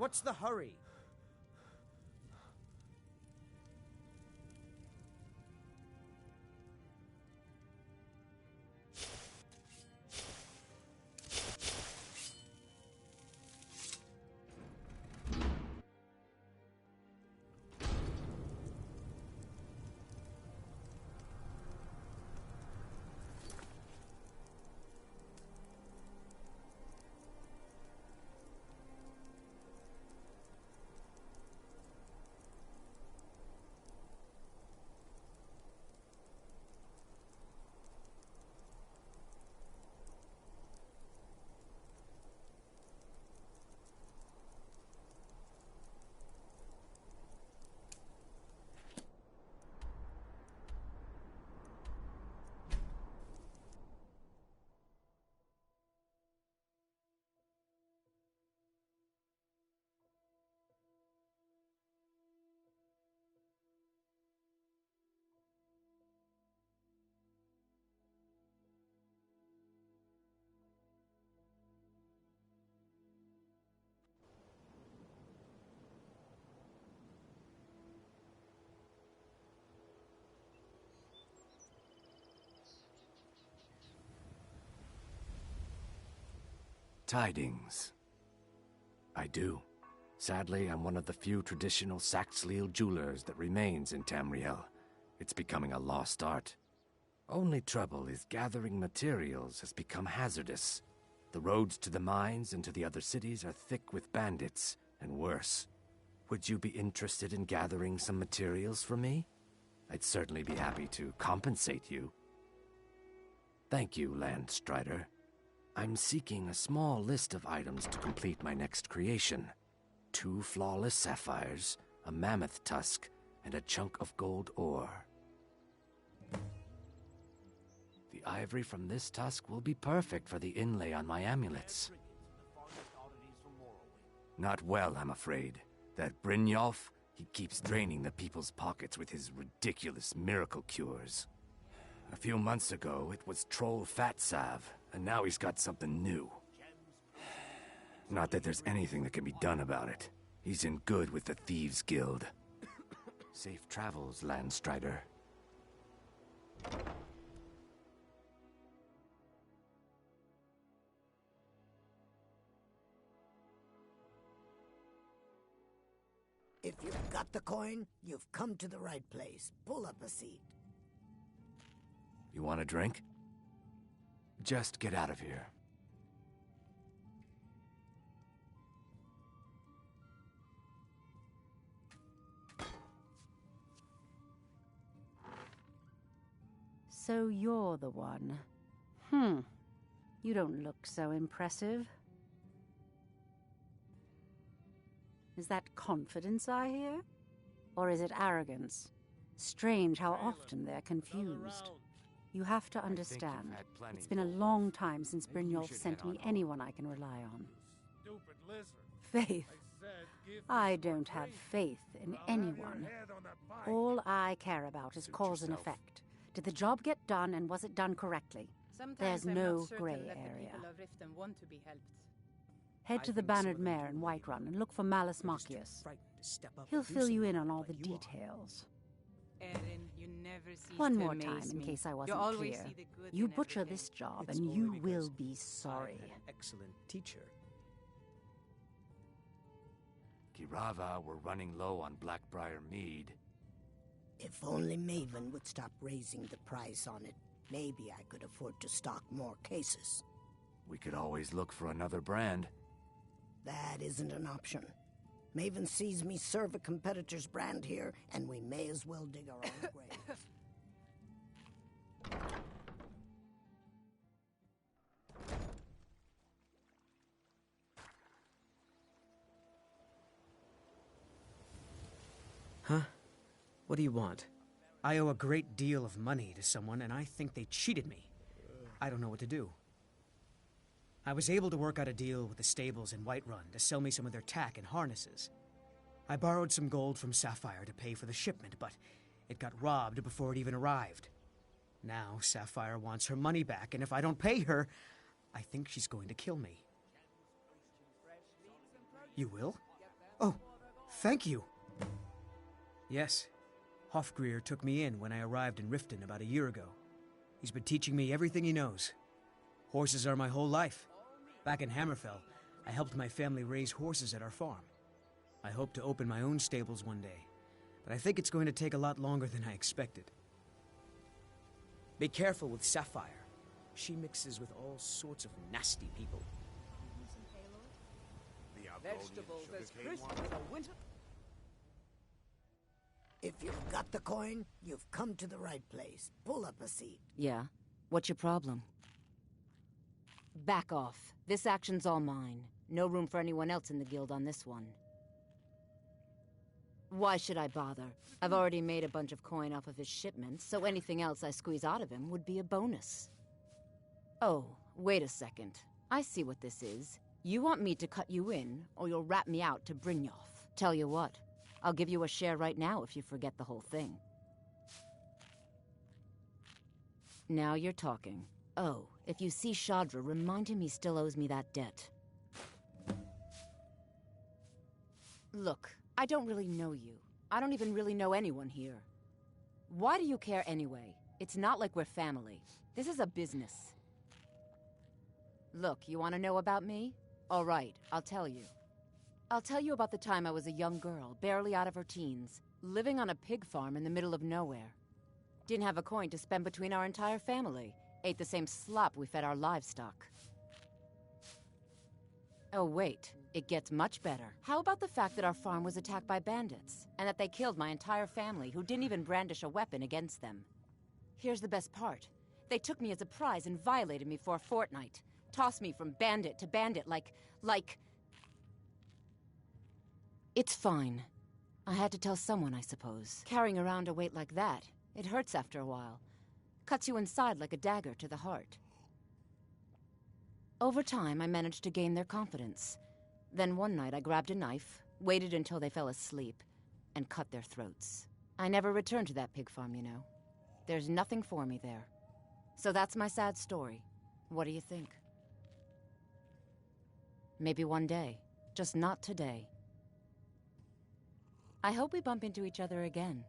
What's the hurry? Tidings. I do. Sadly, I'm one of the few traditional Saxhleel jewelers that remains in Tamriel. It's becoming a lost art. Only trouble is gathering materials has become hazardous. The roads to the mines and to the other cities are thick with bandits, and worse. Would you be interested in gathering some materials for me? I'd certainly be happy to compensate you. Thank you, Landstrider. I'm seeking a small list of items to complete my next creation. 2 flawless sapphires, a mammoth tusk, and a chunk of gold ore. The ivory from this tusk will be perfect for the inlay on my amulets. Not well, I'm afraid. That Brynjolf, he keeps draining the people's pockets with his ridiculous miracle cures. A few months ago, it was Troll Fatsav, and now he's got something new. Not that there's anything that can be done about it. He's in good with the Thieves' Guild. Safe travels, Landstrider. If you've got the coin, you've come to the right place. Pull up a seat. You want a drink? Just get out of here. So you're the one. You don't look so impressive. Is that confidence I hear? Or is it arrogance? Strange how often they're confused. You have to understand, it's been a long time since Brynjolf sent me anyone I can rely on. Faith? I don't have faith in anyone. All I care about is cause and effect. Did the job get done, and was it done correctly? There's no gray area. Head to the Bannered Mare in Whiterun and look for Malus Machius. He'll fill you in on all the details. Erin, you never cease One to more amaze time, in me. case I You wasn't always clear. see the good You in butcher everything. this job, It's and all you because will be I sorry. had an excellent teacher. Kirava, we're running low on Blackbriar mead. If only Maven would stop raising the price on it, maybe I could afford to stock more cases. We could always look for another brand. That isn't an option. Maven sees me serve a competitor's brand here, and we may as well dig our own grave. Huh? What do you want? I owe a great deal of money to someone, and I think they cheated me. I don't know what to do. I was able to work out a deal with the stables in Whiterun to sell me some of their tack and harnesses. I borrowed some gold from Sapphire to pay for the shipment, but it got robbed before it even arrived. Now Sapphire wants her money back, and if I don't pay her, I think she's going to kill me. You will? Oh, thank you. Yes, Hofgreer took me in when I arrived in Riften about a year ago. He's been teaching me everything he knows. Horses are my whole life. Back in Hammerfell, I helped my family raise horses at our farm. I hope to open my own stables one day, but I think it's going to take a lot longer than I expected. Be careful with Sapphire. She mixes with all sorts of nasty people. Vegetables as crisp as a winter. If you've got the coin, you've come to the right place. Pull up a seat. Yeah? What's your problem? Back off. This action's all mine. No room for anyone else in the guild on this one. Why should I bother? I've already made a bunch of coin off of his shipments, so anything else I squeeze out of him would be a bonus. Oh, wait a second. I see what this is. You want me to cut you in, or you'll rat me out to Brynjolf. Tell you what, I'll give you a share right now if you forget the whole thing. Now you're talking. Oh, if you see Shadra, remind him he still owes me that debt. Look, I don't really know you. I don't even really know anyone here. Why do you care anyway? It's not like we're family. This is a business. Look, you want to know about me? All right, I'll tell you. I'll tell you about the time I was a young girl, barely out of her teens, living on a pig farm in the middle of nowhere. Didn't have a coin to spend between our entire family. Ate the same slop we fed our livestock. Oh wait, it gets much better. How about the fact that our farm was attacked by bandits, and that they killed my entire family who didn't even brandish a weapon against them? Here's the best part. They took me as a prize and violated me for a fortnight. Tossed me from bandit to bandit like... It's fine. I had to tell someone, I suppose. Carrying around a weight like that, it hurts after a while. Cuts you inside like a dagger to the heart. Over time, I managed to gain their confidence. Then one night I grabbed a knife, waited until they fell asleep, and cut their throats. I never returned to that pig farm, you know. There's nothing for me there. So that's my sad story. What do you think? Maybe one day. Just not today. I hope we bump into each other again.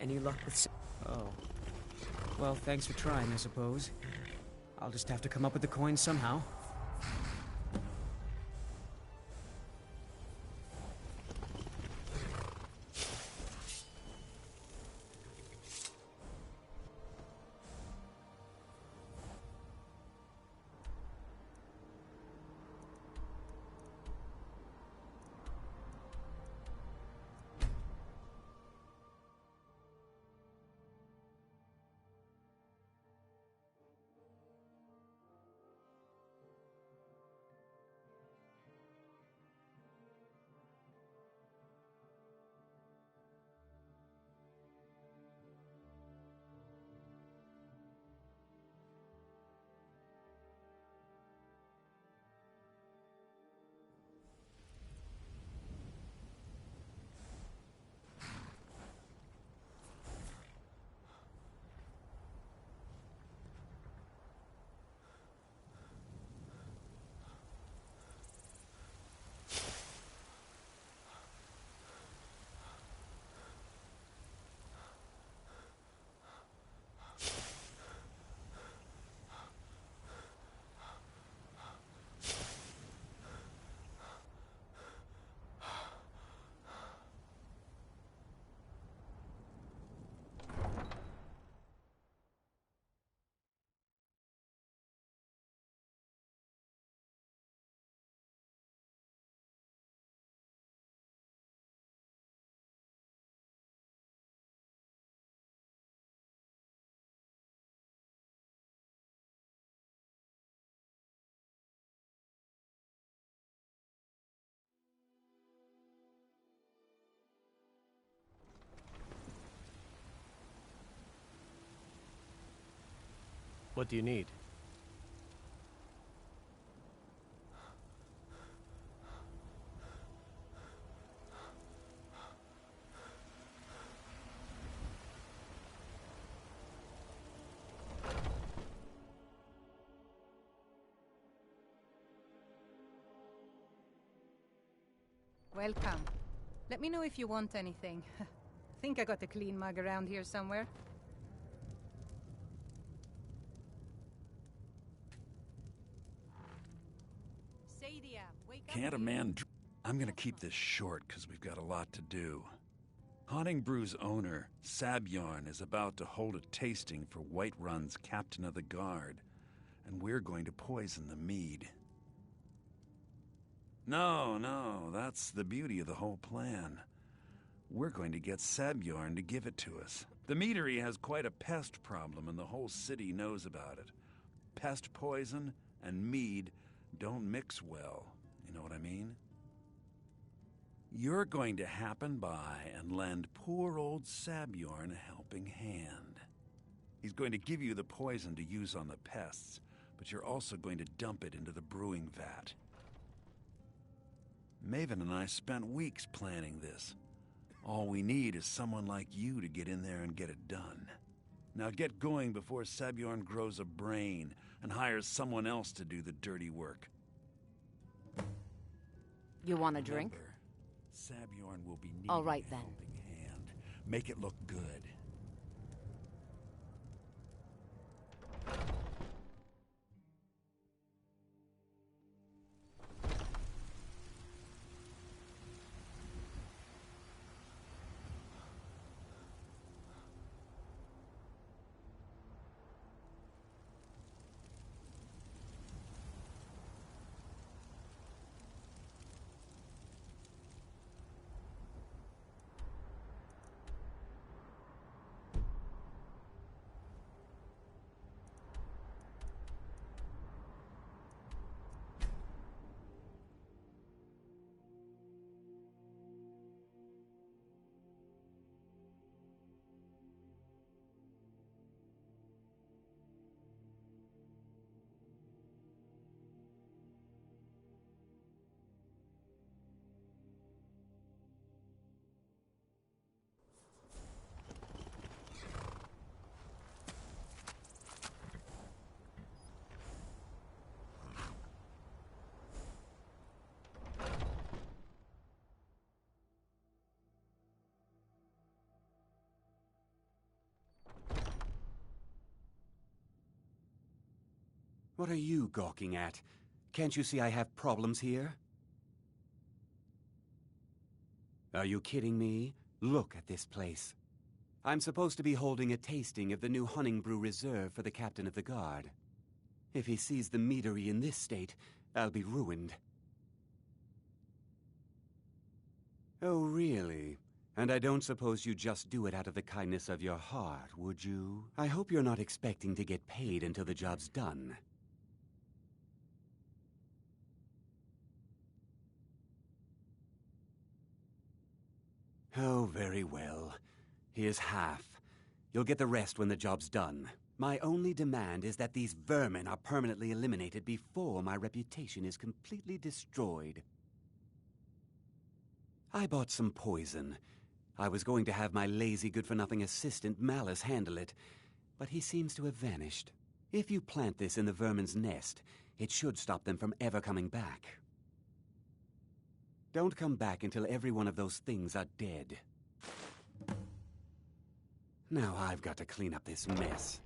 Any luck with... Oh. Well, thanks for trying, I suppose. I'll just have to come up with the coin somehow. What do you need? Welcome. Let me know if you want anything. Think I got a clean mug around here somewhere. Sadia, wake up. Can't a man... I'm gonna keep this short, because we've got a lot to do. Haunting Brew's owner, Sabjorn, is about to hold a tasting for Whiterun's Captain of the Guard, and we're going to poison the mead. No, that's the beauty of the whole plan. We're going to get Sabjorn to give it to us. The meadery has quite a pest problem, and the whole city knows about it. Pest poison and mead don't mix well, you know what I mean? You're going to happen by and lend poor old Sabjorn a helping hand. He's going to give you the poison to use on the pests, but you're also going to dump it into the brewing vat. Maven and I spent weeks planning this. All we need is someone like you to get in there and get it done. Now get going before Sabjorn grows a brain and hires someone else to do the dirty work. You want a drink? Remember, Sabjorn will be needing All right, a then. helping hand. Make it look good. What are you gawking at? Can't you see I have problems here? Are you kidding me? Look at this place. I'm supposed to be holding a tasting of the new Hunting Brew Reserve for the Captain of the Guard. If he sees the meadery in this state, I'll be ruined. Oh, really? And I don't suppose you just do it out of the kindness of your heart, would you? I hope you're not expecting to get paid until the job's done. Oh, very well. Here's half. You'll get the rest when the job's done. My only demand is that these vermin are permanently eliminated before my reputation is completely destroyed. I bought some poison. I was going to have my lazy, good-for-nothing assistant Malice handle it, but he seems to have vanished. If you plant this in the vermin's nest, it should stop them from ever coming back. Don't come back until every one of those things are dead. Now I've got to clean up this mess.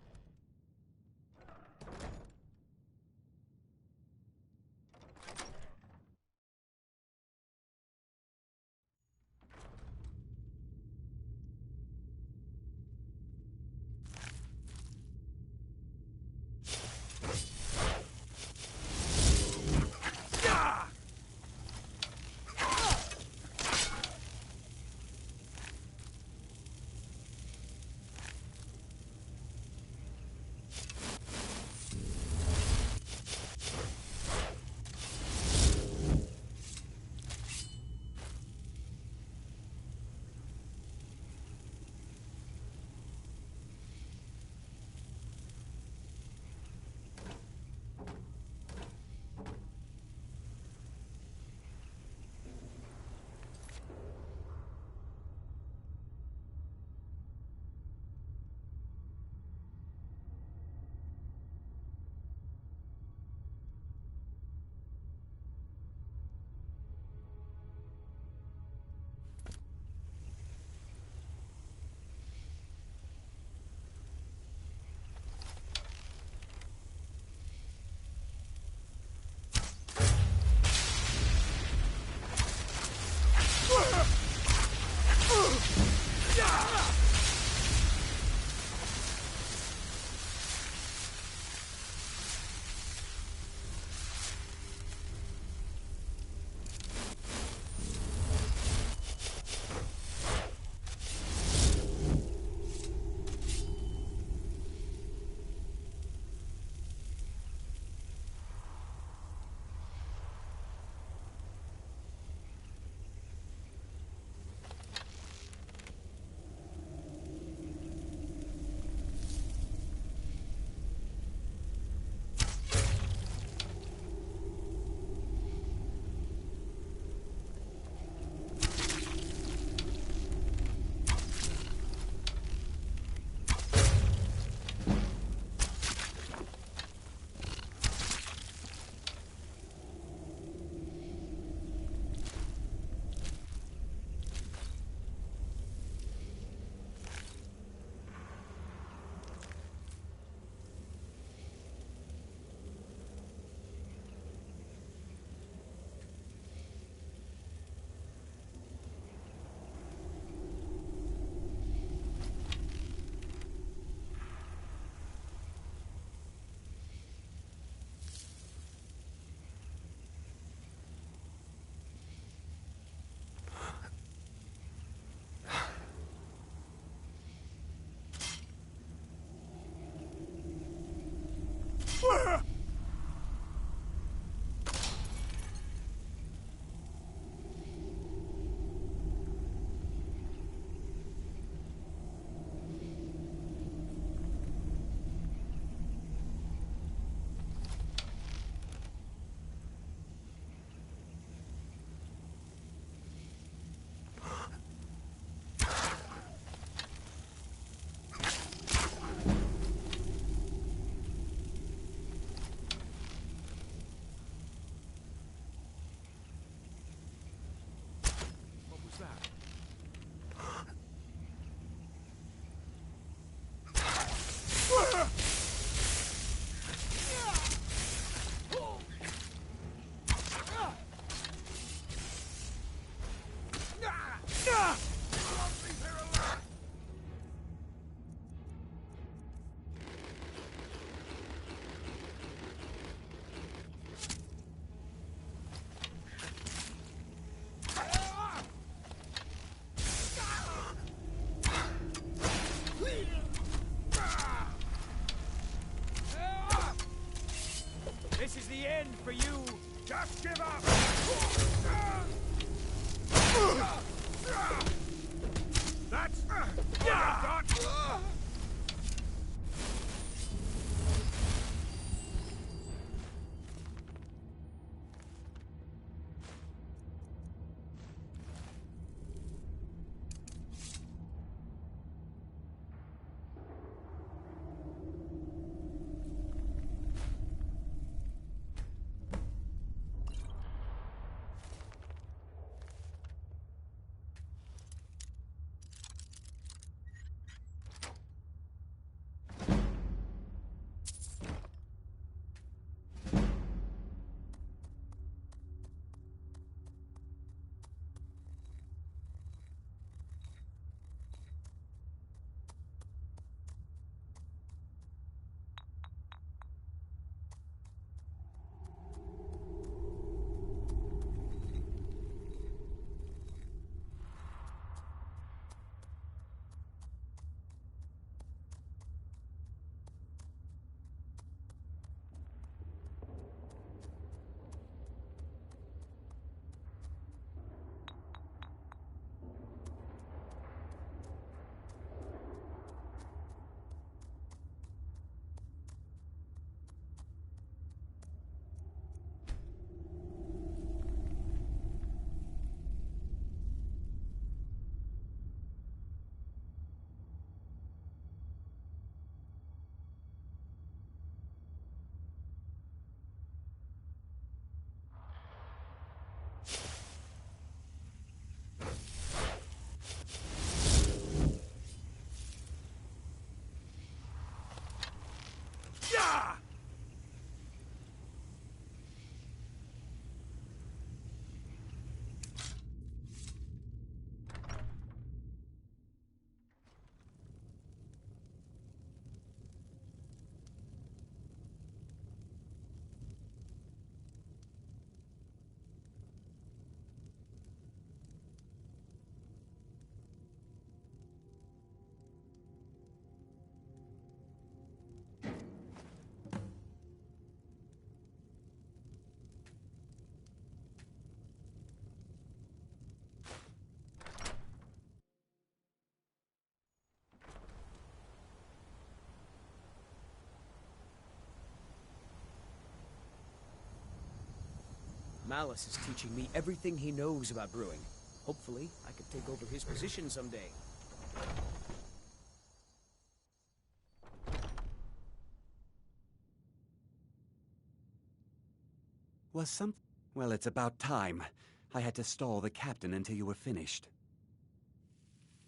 Just give up! That's... done! Malice is teaching me everything he knows about brewing. Hopefully, I could take over his position someday. Well, it's about time. I had to stall the captain until you were finished.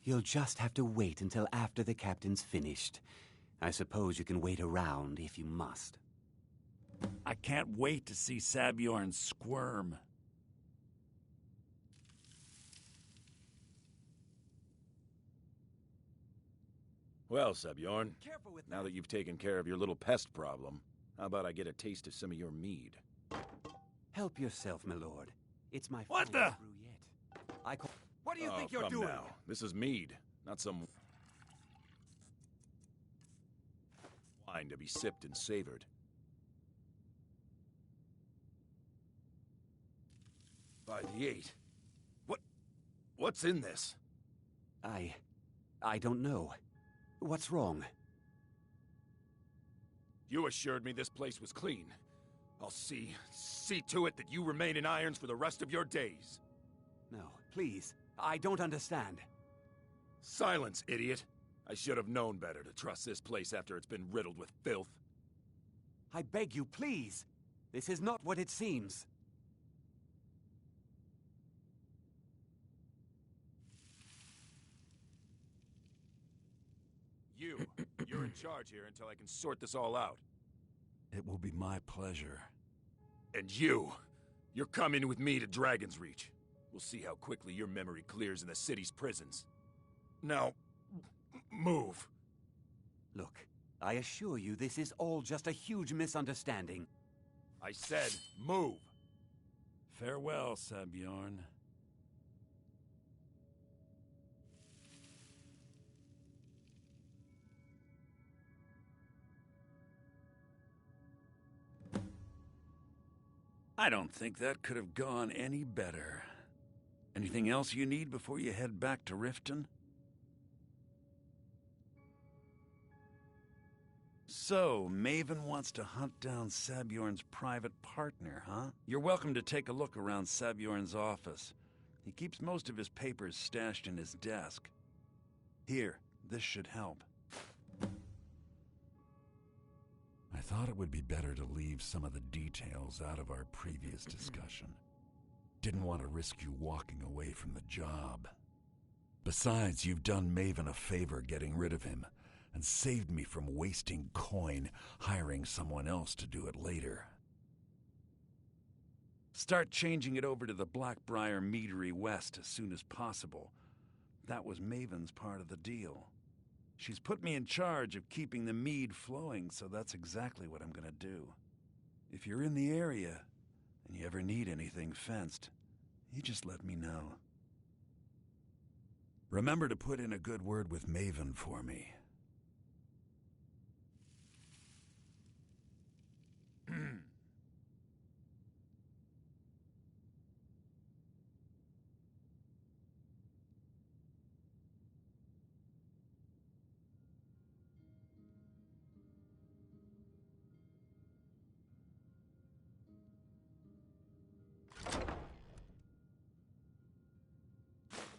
You'll just have to wait until after the captain's finished. I suppose you can wait around if you must. I can't wait to see Sabjorn squirm. Well, Sabjorn, now that you've taken care of your little pest problem, how about I get a taste of some of your mead? Help yourself, my lord. It's my What the? finest brew yet. What do you think you're come doing? now. This is mead, not some wine to be sipped and savored. By the 8. What's in this? I don't know. What's wrong? You assured me this place was clean. I'll see to it that you remain in irons for the rest of your days. No, please. I don't understand. Silence, idiot. I should have known better to trust this place after it's been riddled with filth. I beg you, please. This is not what it seems. You're in charge here until I can sort this all out. It will be my pleasure. And you're coming with me to Dragon's Reach. We'll see how quickly your memory clears in the city's prisons. Now, move. Look, I assure you this is all just a huge misunderstanding. I said, move. Farewell, Sabjorn. I don't think that could have gone any better. Anything else you need before you head back to Riften? So, Maven wants to hunt down Sabjorn's private partner, huh? You're welcome to take a look around Sabjorn's office. He keeps most of his papers stashed in his desk. Here, this should help. I thought it would be better to leave some of the details out of our previous discussion. Didn't want to risk you walking away from the job. Besides, you've done Maven a favor getting rid of him, and saved me from wasting coin hiring someone else to do it later. Start changing it over to the Blackbriar Meadery West as soon as possible. That was Maven's part of the deal. She's put me in charge of keeping the mead flowing, so that's exactly what I'm gonna do. If you're in the area, and you ever need anything fenced, you just let me know. Remember to put in a good word with Maven for me.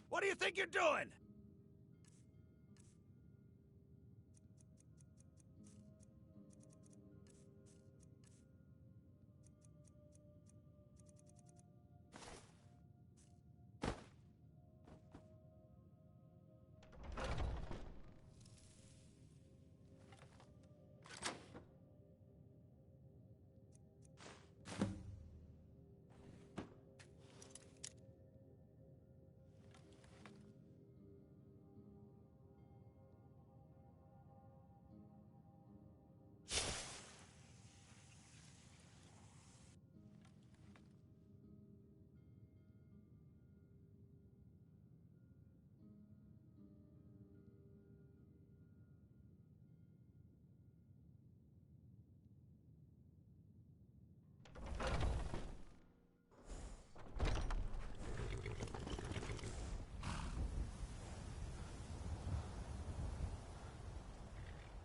What do you think you're doing?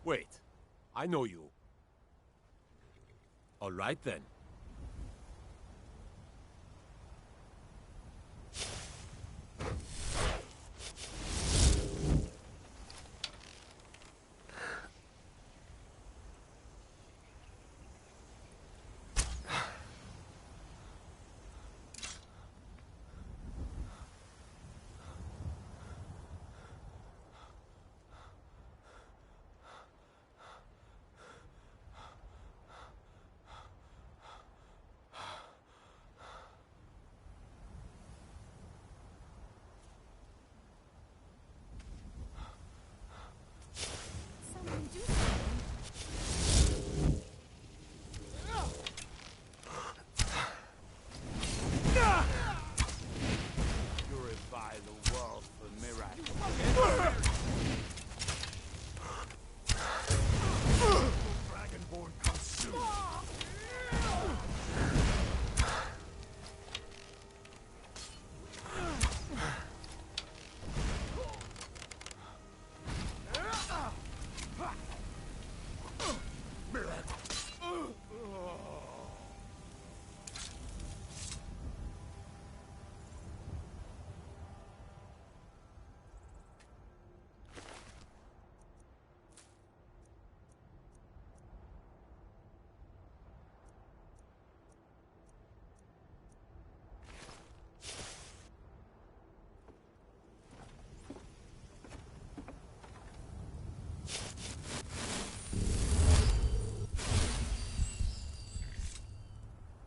Wait, I know you. All right then.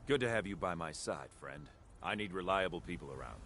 Good to have you by my side, friend. I need reliable people around.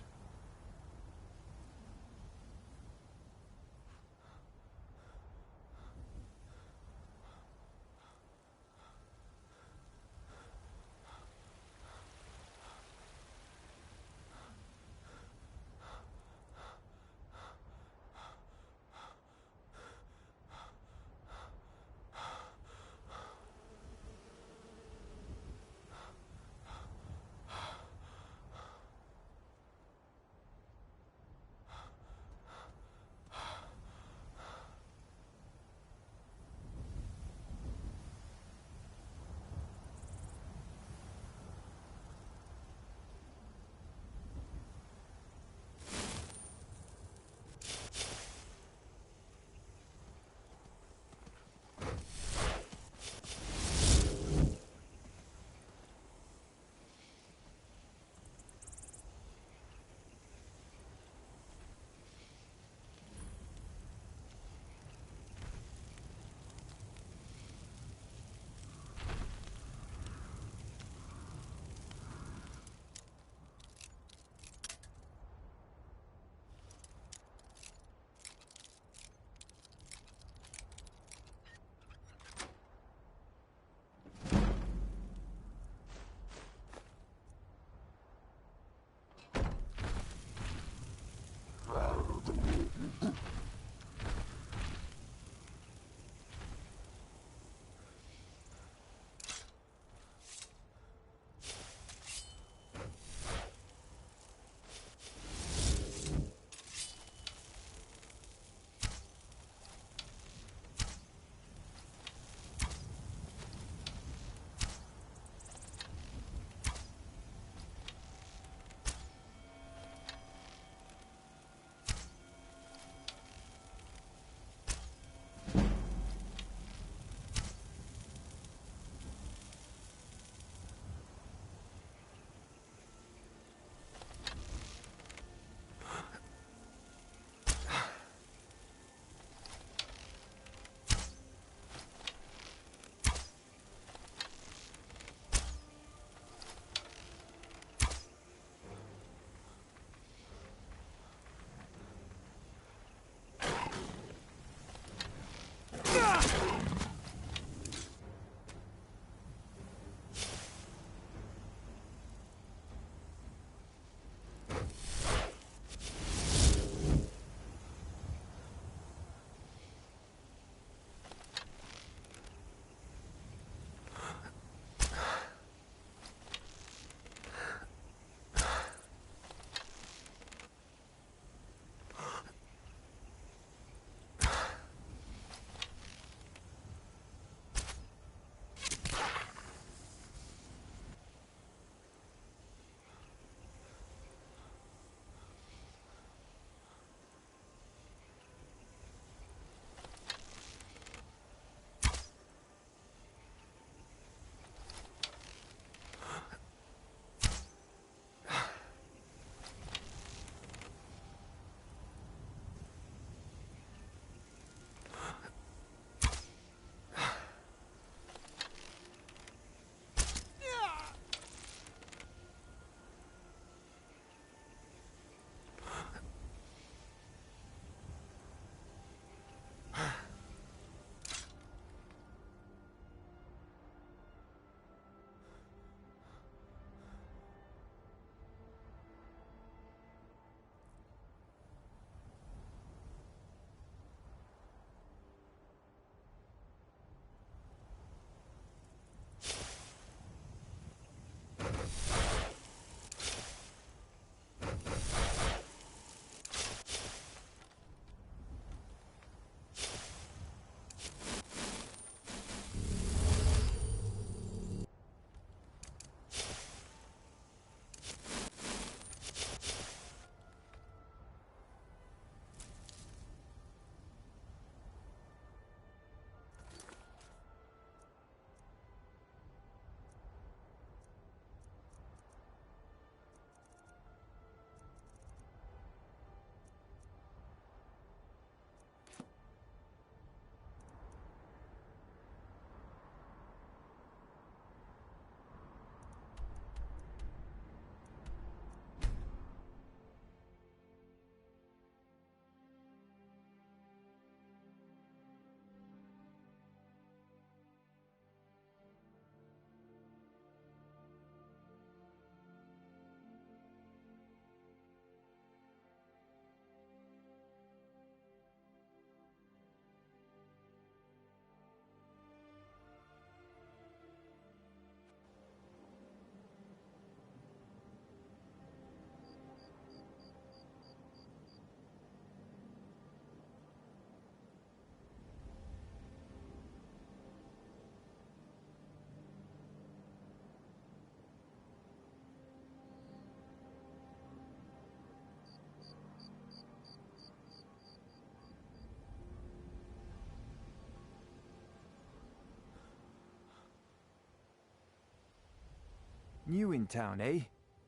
New in town, eh?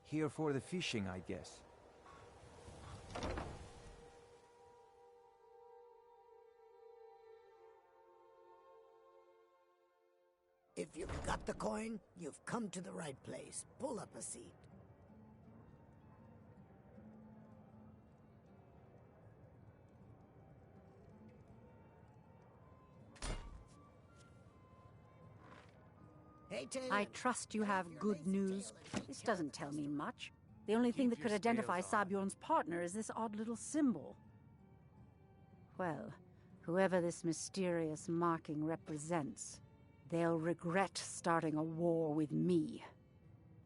Here for the fishing, I guess. If you've got the coin, you've come to the right place. Pull up a seat. Hey, Taylor. I trust you have good news. This doesn't tell me much. The only thing that could identify Sabjorn's partner is this odd little symbol. Well, whoever this mysterious marking represents, they'll regret starting a war with me.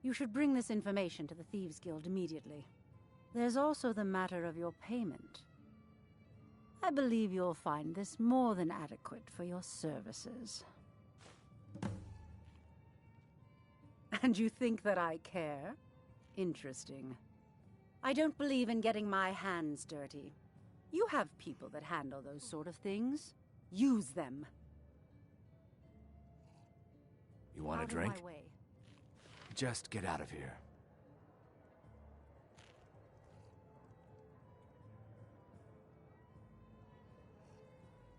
You should bring this information to the Thieves' Guild immediately. There's also the matter of your payment. I believe you'll find this more than adequate for your services. And you think that I care? Interesting. I don't believe in getting my hands dirty. You have people that handle those sort of things. Use them. You want a drink? Just get out of here.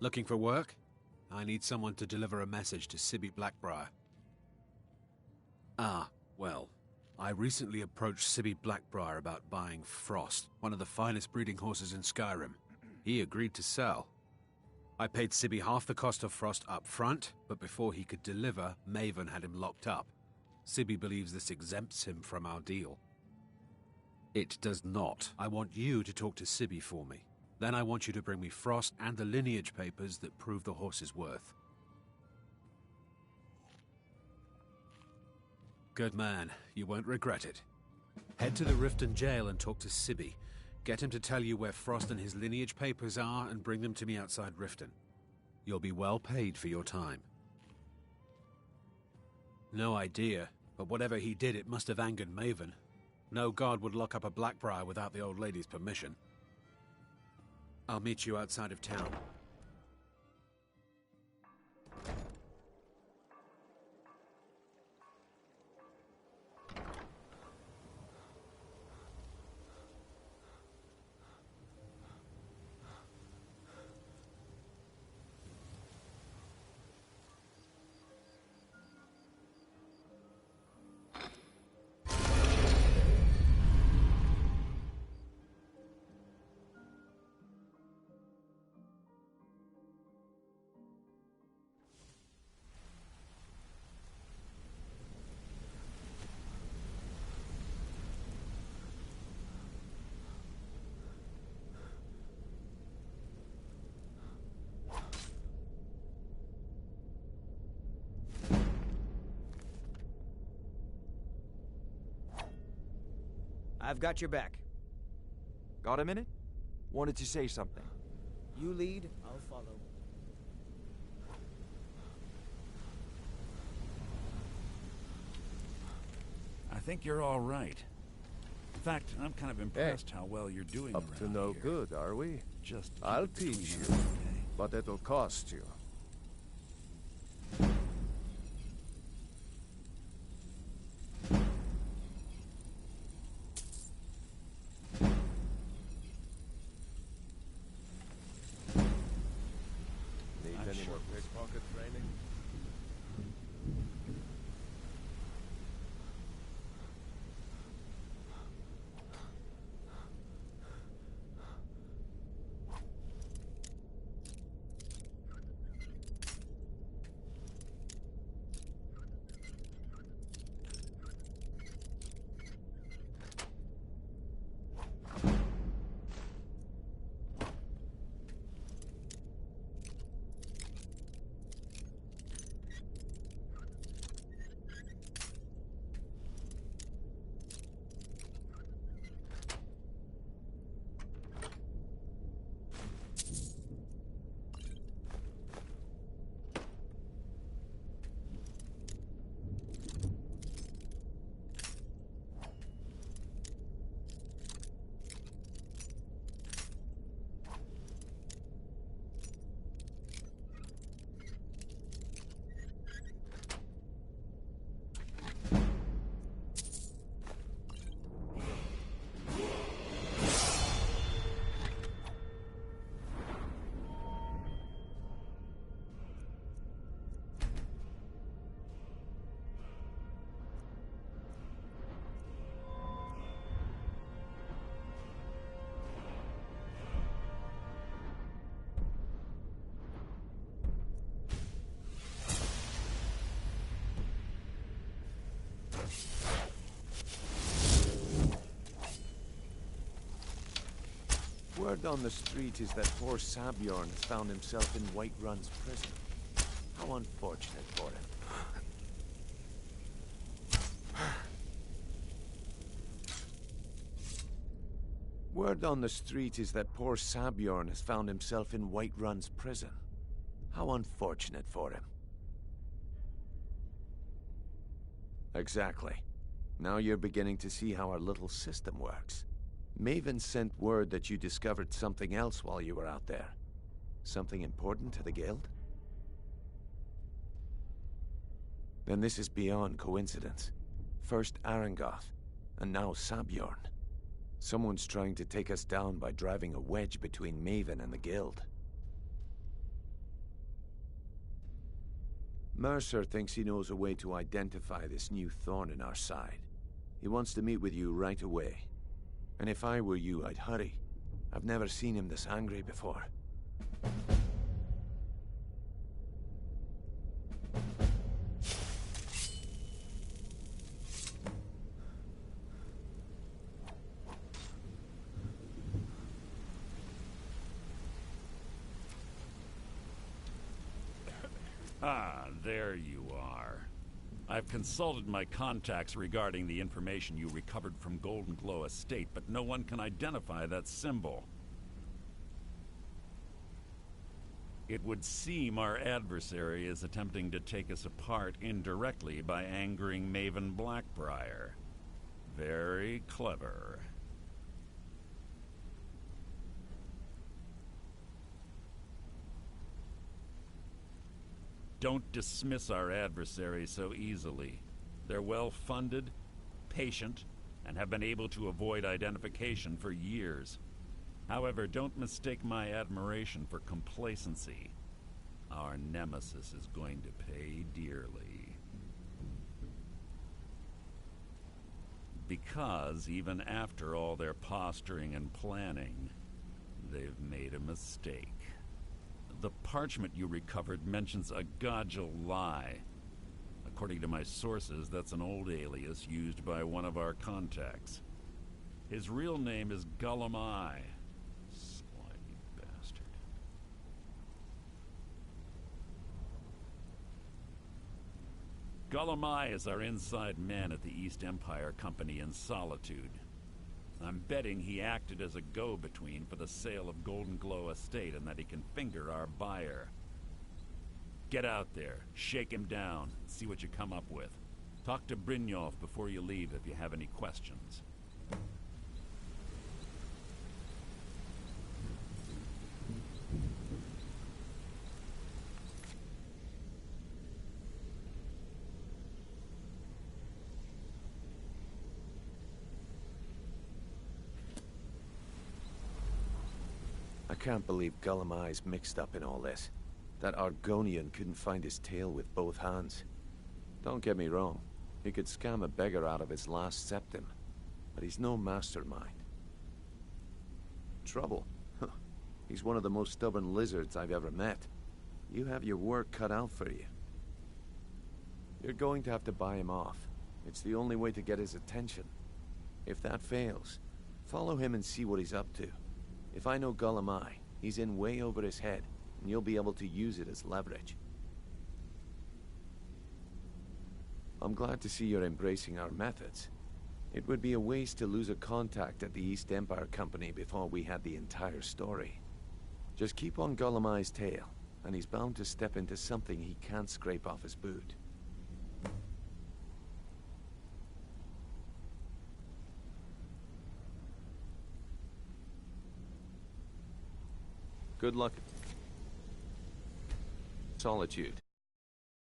Looking for work? I need someone to deliver a message to Sibby Blackbriar. Ah, well, I recently approached Sibby Blackbriar about buying Frost, one of the finest breeding horses in Skyrim. He agreed to sell. I paid Sibby half the cost of Frost up front, but before he could deliver, Maven had him locked up. Sibby believes this exempts him from our deal. It does not. I want you to talk to Sibby for me. Then I want you to bring me Frost and the lineage papers that prove the horse's worth. Good man. You won't regret it. Head to the Riften jail and talk to Sibby. Get him to tell you where Frost and his lineage papers are and bring them to me outside Riften. You'll be well paid for your time. No idea, but whatever he did, it must have angered Maven. No god would lock up a Blackbriar without the old lady's permission. I'll meet you outside of town. I've got your back. Got a minute? Wanted to say something. You lead, I'll follow. I think you're all right. In fact, I'm kind of impressed how well you're doing Up to no here. good, are we? Just I'll teach you, but it'll cost you. Need any more pickpocket training? Word on the street is that poor Sabjorn has found himself in Whiterun's prison. How unfortunate for him. Word on the street is that poor Sabjorn has found himself in Whiterun's prison. How unfortunate for him. Exactly. Now you're beginning to see how our little system works. Maven sent word that you discovered something else while you were out there. Something important to the guild? Then this is beyond coincidence. First Arangoth, and now Sabjorn. Someone's trying to take us down by driving a wedge between Maven and the guild. Mercer thinks he knows a way to identify this new thorn in our side. He wants to meet with you right away. And if I were you, I'd hurry. I've never seen him this angry before. Ah, there you are. I've consulted my contacts regarding the information you recovered from Golden Glow Estate, but no one can identify that symbol. It would seem our adversary is attempting to take us apart indirectly by angering Maven Blackbriar. Very clever. Don't dismiss our adversaries so easily. They're well-funded, patient, and have been able to avoid identification for years. However, don't mistake my admiration for complacency. Our nemesis is going to pay dearly. Because even after all their posturing and planning, they've made a mistake. The parchment you recovered mentions a Godjal lie. According to my sources, that's an old alias used by one of our contacts. His real name is Gullumai. Slimy bastard. Gullumai is our inside man at the East Empire Company in Solitude. I'm betting he acted as a go-between for the sale of Golden Glow Estate and that he can finger our buyer. Get out there, shake him down, see what you come up with. Talk to Brynjolf before you leave if you have any questions. I can't believe Gullumai's mixed up in all this. That Argonian couldn't find his tail with both hands. Don't get me wrong, he could scam a beggar out of his last septim, but he's no mastermind. Trouble? Huh. He's one of the most stubborn lizards I've ever met. You have your work cut out for you. You're going to have to buy him off. It's the only way to get his attention. If that fails, follow him and see what he's up to. If I know Gullumai, he's in way over his head, and you'll be able to use it as leverage. I'm glad to see you're embracing our methods. It would be a waste to lose a contact at the East Empire Company before we had the entire story. Just keep on Gullumai's tail, and he's bound to step into something he can't scrape off his boot. Good luck. Solitude.